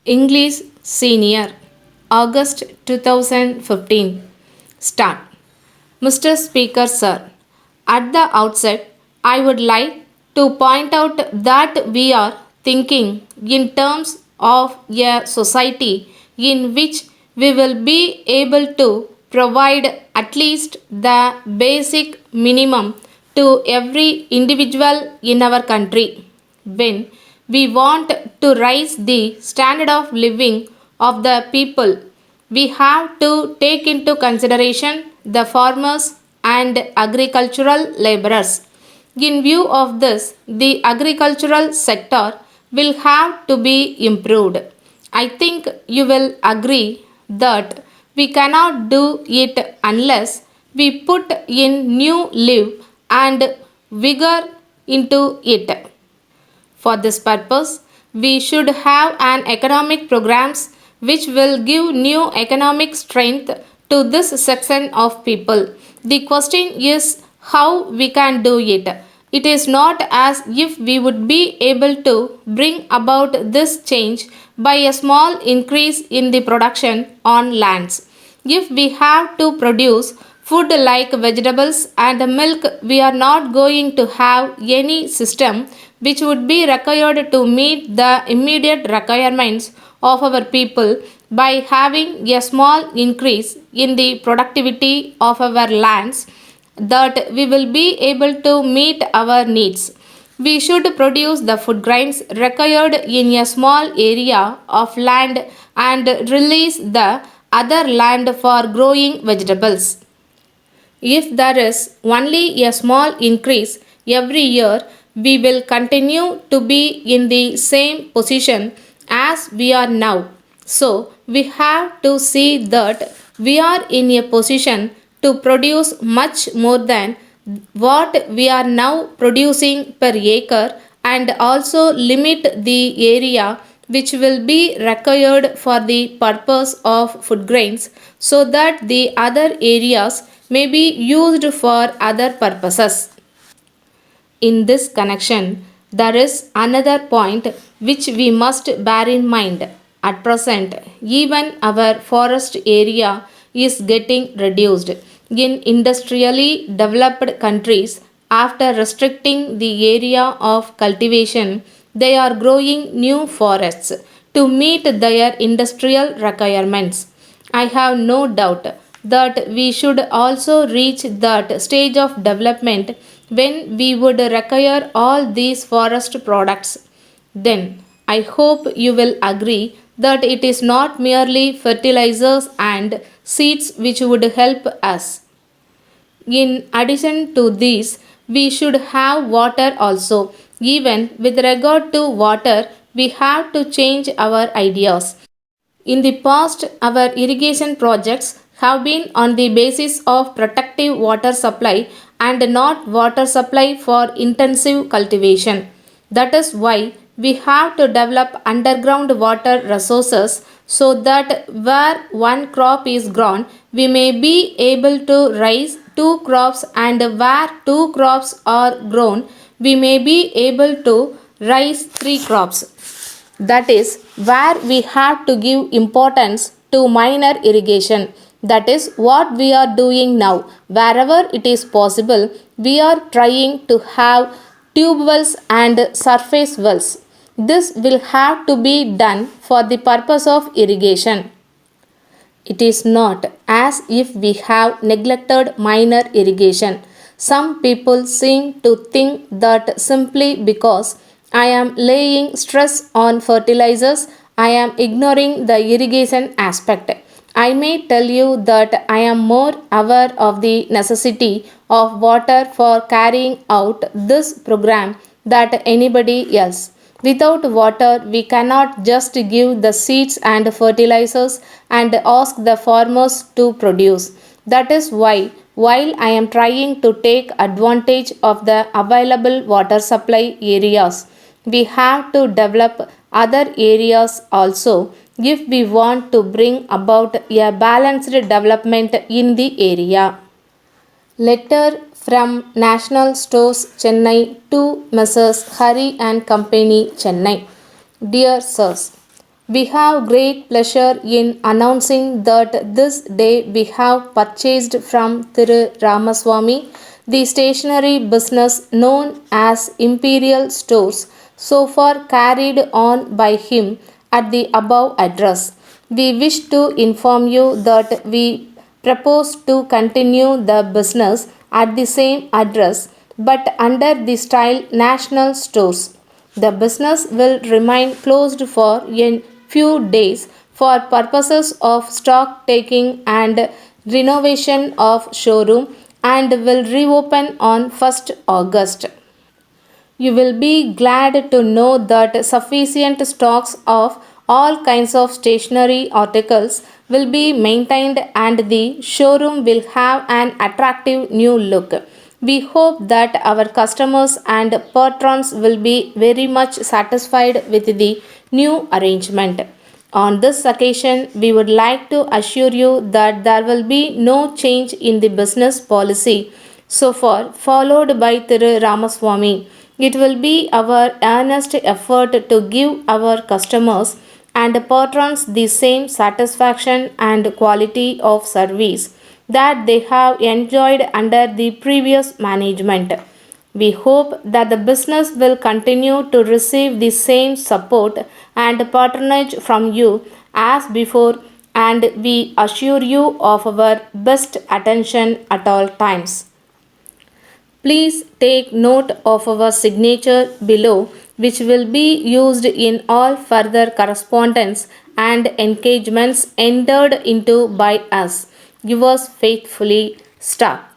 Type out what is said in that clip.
English Senior, August 2015. Start. Mr. Speaker, Sir, at the outset, I would like to point out that we are thinking in terms of a society in which we will be able to provide at least the basic minimum to every individual in our country. When we want to raise the standard of living of the people, we have to take into consideration the farmers and agricultural laborers. In view of this, the agricultural sector will have to be improved. I think you will agree that we cannot do it unless we put in new life and vigor into it. For this purpose, we should have an economic programs which will give new economic strength to this section of people. The question is how we can do it. It is not as if we would be able to bring about this change by a small increase in the production on lands. If we have to produce food like vegetables and milk, we are not going to have any system which would be required to meet the immediate requirements of our people by having a small increase in the productivity of our lands that we will be able to meet our needs. We should produce the food grains required in a small area of land and release the other land for growing vegetables. If there is only a small increase every year, we will continue to be in the same position as we are now. So, we have to see that we are in a position to produce much more than what we are now producing per acre and also limit the area which will be required for the purpose of food grains so that the other areas may be used for other purposes. In this connection, there is another point which we must bear in mind. At present, even our forest area is getting reduced. In industrially developed countries, after restricting the area of cultivation, they are growing new forests to meet their industrial requirements. I have no doubt that we should also reach that stage of development when we would require all these forest products. Then I hope you will agree that it is not merely fertilizers and seeds which would help us. In addition to these, we should have water also. Even with regard to water, we have to change our ideas. In the past, our irrigation projects have been on the basis of protective water supply and not water supply for intensive cultivation. That is why we have to develop underground water resources so that where one crop is grown, we may be able to raise two crops, and where two crops are grown, we may be able to raise three crops. That is where we have to give importance to minor irrigation. That is what we are doing now. Wherever it is possible, we are trying to have tube wells and surface wells. This will have to be done for the purpose of irrigation. It is not as if we have neglected minor irrigation. Some people seem to think that simply because I am laying stress on fertilizers, I am ignoring the irrigation aspect. I may tell you that I am more aware of the necessity of water for carrying out this program than anybody else. Without water, we cannot just give the seeds and fertilizers and ask the farmers to produce. That is why, while I am trying to take advantage of the available water supply areas, we have to develop other areas also if we want to bring about a balanced development in the area. Letter from National Stores Chennai to Messrs. Hari and Company, Chennai. Dear Sirs, We have great pleasure in announcing that this day we have purchased from Thiru Ramaswamy the stationery business known as Imperial Stores, so far carried on by him at the above address. We wish to inform you that we propose to continue the business at the same address but under the style National Stores. The business will remain closed for a few days for purposes of stock taking and renovation of showroom and will reopen on 1st August. You will be glad to know that sufficient stocks of all kinds of stationery articles will be maintained and the showroom will have an attractive new look. We hope that our customers and patrons will be very much satisfied with the new arrangement. On this occasion, we would like to assure you that there will be no change in the business policy so far followed by Thiru Ramaswamy. It will be our earnest effort to give our customers and patrons the same satisfaction and quality of service that they have enjoyed under the previous management. We hope that the business will continue to receive the same support and patronage from you as before, and we assure you of our best attention at all times. Please take note of our signature below, which will be used in all further correspondence and engagements entered into by us. Yours faithfully, Star.